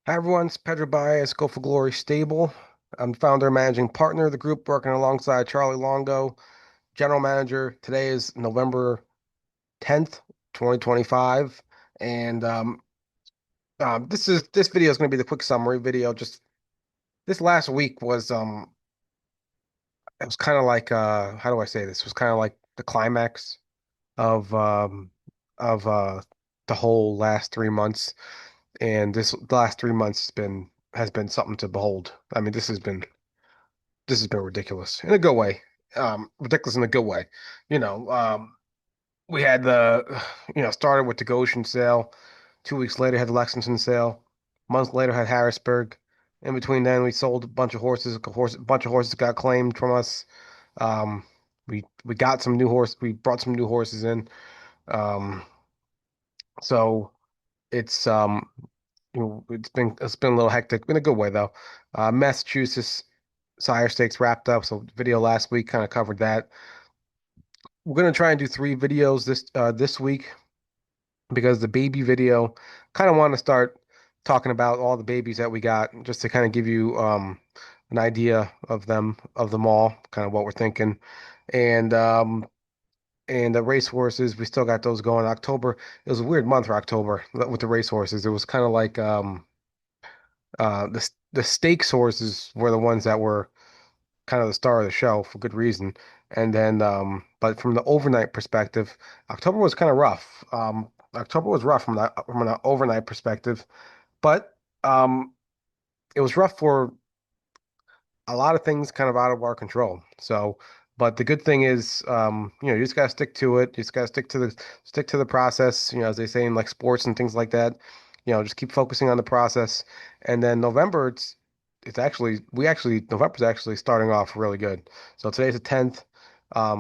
Hi everyone, it's Pedro Baez, Go for Glory Stable. I'm founder and managing partner of the group, working alongside Charlie Longo, general manager. Today is November 10th, 2025, and this video is going to be the quick summary video. Just this last week was it was kind of like how do I say this? It was kind of like the climax of the whole last 3 months, and the last 3 months has been something to behold. I mean, this has been ridiculous in a good way. Ridiculous in a good way. You know, we had started with the Goshen sale. 2 weeks later, had the Lexington sale. Months later, had Harrisburg. In between then, we sold a bunch of horses. A bunch of horses got claimed from us. Um, we got some new horse. We brought some new horses in. Um, so it's it's been a little hectic in a good way though. Massachusetts Sire Stakes wrapped up, so video last week kind of covered that. We're gonna try and do 3 videos this week because the baby video kind of want to start talking about all the babies that we got, just to kind of give you an idea of them all, kind of what we're thinking, and the race horses we still got those going. October, it was a weird month for October with the race horses. It was kind of like the stakes horses were the ones that were kind of the star of the show for good reason. And then, but from the overnight perspective, October was kind of rough. October was rough from an overnight perspective, but it was rough for a lot of things kind of out of our control. So, but the good thing is, you just gotta stick to it. You just gotta stick to the process. As they say in like sports and things like that. Just keep focusing on the process. And then November, it's actually November's actually starting off really good. So today's the 10th. I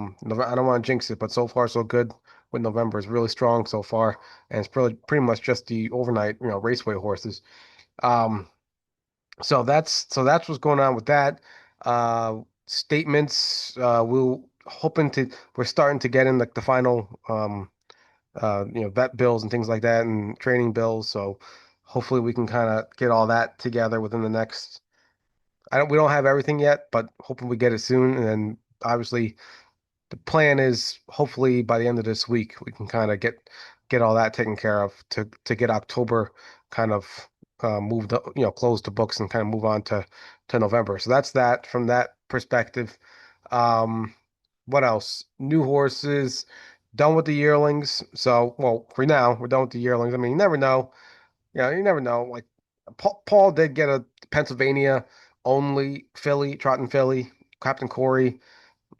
don't want to jinx it, but so far so good with November is really strong so far, and it's pretty much just the overnight, raceway horses. Um, so that's what's going on with that. Statements. We're starting to get in like the final vet bills and things like that and training bills. So hopefully we can kind of get all that together within the next. We don't have everything yet, but hoping we get it soon. And then obviously the plan is hopefully by the end of this week we can kind of get all that taken care of to get October kind of moved up, close the books and kind of move on to November. So that's that from that perspective. Um, what else? New horses, done with the yearlings. So, well, for now, we're done with the yearlings. I mean, you never know. You never know. Like Paul did get a Pennsylvania only filly, trotting filly, Captain Corey,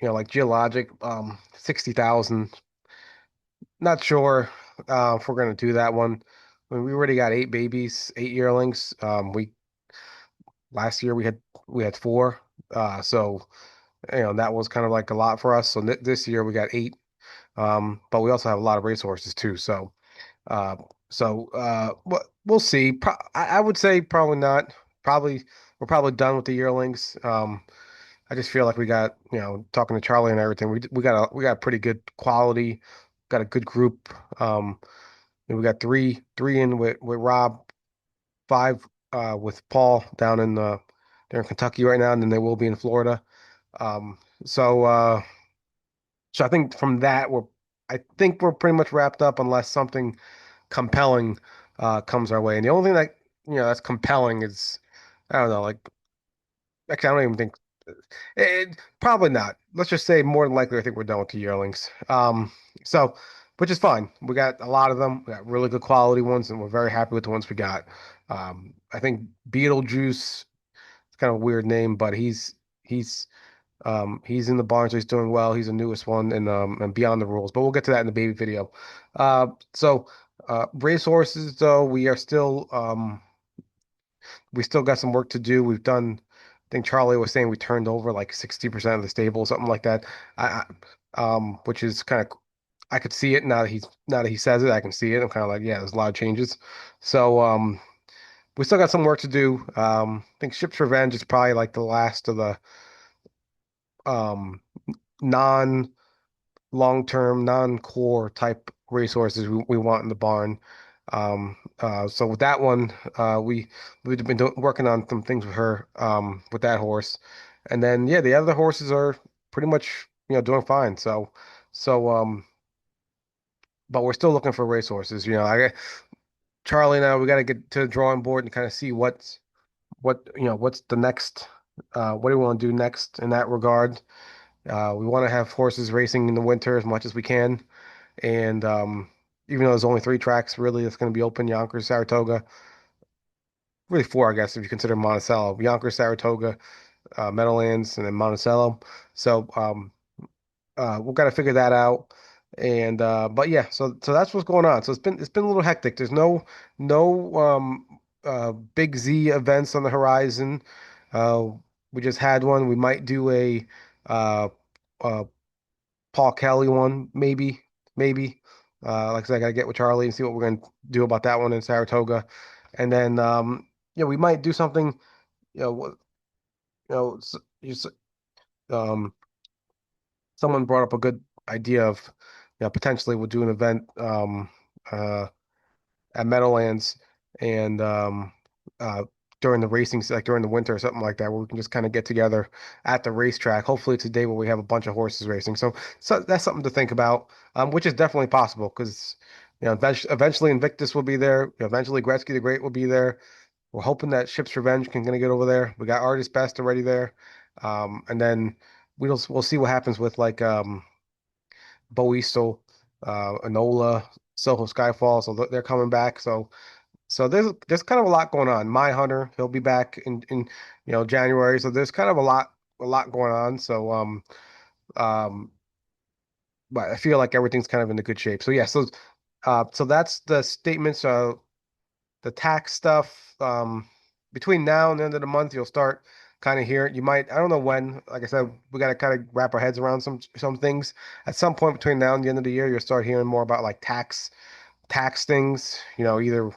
like Geologic, 60,000. Not sure if we're gonna do that one. I mean, we already got 8 babies, 8 yearlings. We last year we had four. So that was kind of like a lot for us. So this year we got 8. But we also have a lot of racehorses too. Uh, we'll see. I would say probably not. Probably we're probably done with the yearlings. I just feel like we got, talking to Charlie and everything, we got pretty good quality, got a good group. And we got three in with Rob, 5 with Paul down in they're in Kentucky right now, and then they will be in Florida. Um, so uh, so I think from that I think we're pretty much wrapped up unless something compelling comes our way. And the only thing that that's compelling is I don't know, like actually I don't even think probably not. Let's just say more than likely, I think we're done with the yearlings. So, which is fine. We got a lot of them. We got really good quality ones, and we're very happy with the ones we got. I think Beetlejuice, it's kind of a weird name, but he's in the barn, so he's doing well. He's the newest one, and Beyond the Rules. But we'll get to that in the baby video. So race horses, though, we still got some work to do. I think Charlie was saying we turned over like 60% of the stable, something like that. Which is kind of, I could see it now that he says it, I can see it. I'm kind of like, yeah, there's a lot of changes. So, we still got some work to do. I think Ship's Revenge is probably like the last of the, um, non long-term, non-core type racehorses we want in the barn. So with that one, we've been working on some things with her with that horse, and then yeah, the other horses are pretty much doing fine. So but we're still looking for racehorses. Charlie and I, we got to get to the drawing board and kind of see what's the next, what do we want to do next in that regard. We want to have horses racing in the winter as much as we can, and even though there's only three tracks really that's going to be open, Yonkers, Saratoga, really four, I guess, if you consider Monticello, Yonkers, Saratoga, Meadowlands, and then Monticello. So we've got to figure that out. And but yeah, so that's what's going on. So it's been a little hectic. There's no big Z events on the horizon. Uh, we just had one. We might do a uh, uh, Paul Kelly one, maybe. Like I said, I gotta get with Charlie and see what we're gonna do about that one in Saratoga, and then we might do something. You know, what- just um, someone brought up a good idea of, potentially we'll do an event uh at Meadowlands and uh during the racing, like during the winter or something like that, where we can just kind of get together at the racetrack. Hopefully it's a day where we have a bunch of horses racing. So that's something to think about, which is definitely possible because eventually Invictus will be there. Eventually Gretzky the Great will be there. We're hoping that Ship's Revenge can gonna get over there. We got Artist Best already there, and then we'll see what happens with like Bo Eastel, Enola, Soho Skyfall. So they're coming back. So there's kind of a lot going on. My Hunter, he'll be back in January. So there's kind of a lot going on. Um, but I feel like everything's kind of in a good shape. So yeah, so that's the statements. The tax stuff, between now and the end of the month, you'll start kind of hearing. You might, I don't know when. Like I said, we got to kind of wrap our heads around some things. At some point between now and the end of the year, you'll start hearing more about like tax things. Either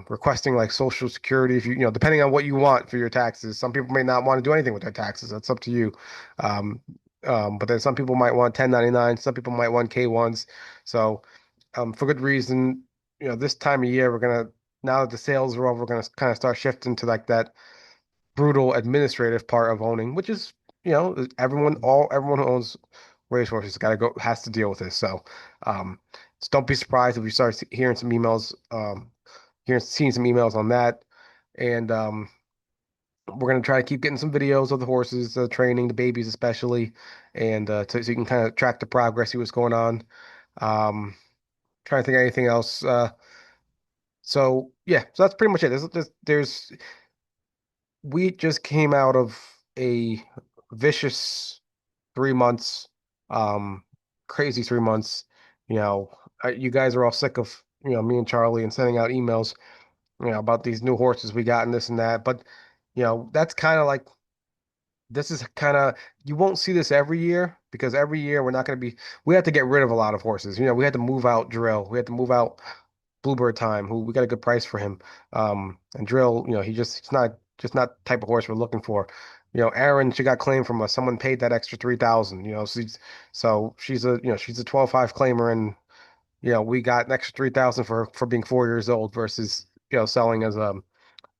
requesting like Social Security, if depending on what you want for your taxes. Some people may not want to do anything with their taxes. That's up to you. Um, but then some people might want 1099. Some people might want K-1s. So for good reason. This time of year, now that the sales are over, we're gonna kind of start shifting to like that brutal administrative part of owning, which is, everyone who owns racehorses has to deal with this. Um, so don't be surprised if we start hearing some emails, seeing some emails on that, and we're gonna try to keep getting some videos of the horses, training the babies especially, and so you can kind of track the progress, see what's going on. Um, Trying to think of anything else. So yeah, so that's pretty much it. We just came out of a vicious 3 months, um, crazy 3 months. You know, you guys are all sick of me and Charlie and sending out emails about these new horses we got and this and that. But that's kind of like this is kind of you won't see this every year because every year we're not going to be. We have to get rid of a lot of horses. We had to move out Drill. We had to move out Bluebird Time, who we got a good price for him. And Drill, he's not the type of horse we're looking for. Aaron, she got claimed from us. Someone paid that extra 3,000. She's a 12.5 claimer, and we got an extra 3,000 for being 4 years old versus selling as a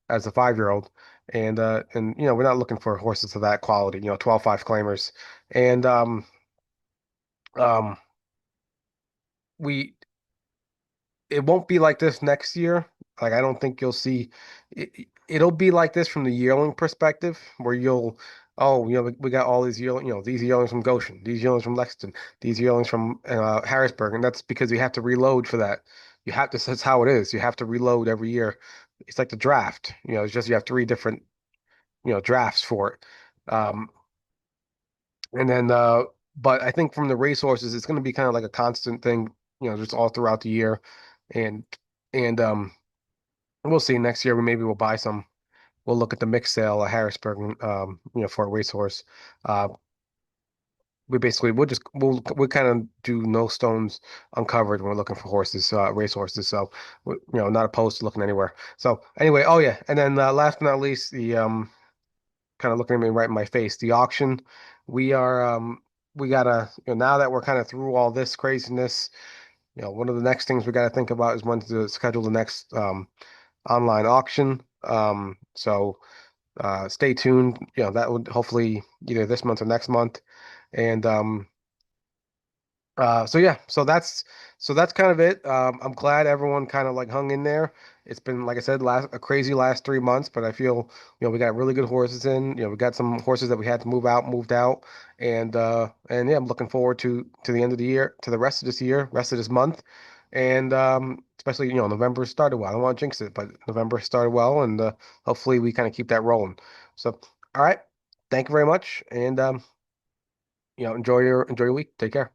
5-year old. And we're not looking for horses of that quality. 12.5 claimers, and um we it won't be like this next year. Like I don't think you'll see it'll be like this from the yearling perspective, where oh, we got all these these yearlings from Goshen, these yearlings from Lexington, these yearlings from Harrisburg, and that's because you have to reload for that. That's how it is. You have to reload every year. It's like the draft. It's just you have three different drafts for it. Um, and then but I think from the racehorses, it's going to be kind of like a constant thing, just all throughout the year, and and we'll see next year. We'll buy some. We'll look at the mix sale at Harrisburg, for a racehorse. Uh, we'll kind of do no stones uncovered when we're looking for horses, racehorses. So not opposed to looking anywhere. So anyway, oh yeah, and then last but not least, the kind of looking at me right in my face, the auction. We are we gotta now that we're kind of through all this craziness. One of the next things we got to think about is when to schedule the next online auction. So stay tuned. That would hopefully either this month or next month. And so yeah, so that's kind of it. I'm glad everyone kind of like hung in there. It's been, like I said, last a crazy last 3 months, but I feel we got really good horses in. We got some horses that we had to move out, moved out, and yeah, I'm looking forward to the end of the year, to the rest of this year, rest of this month, and especially November started well. I don't want to jinx it, but November started well, and hopefully we kind of keep that rolling. So all right, thank you very much, and enjoy your week. Take care.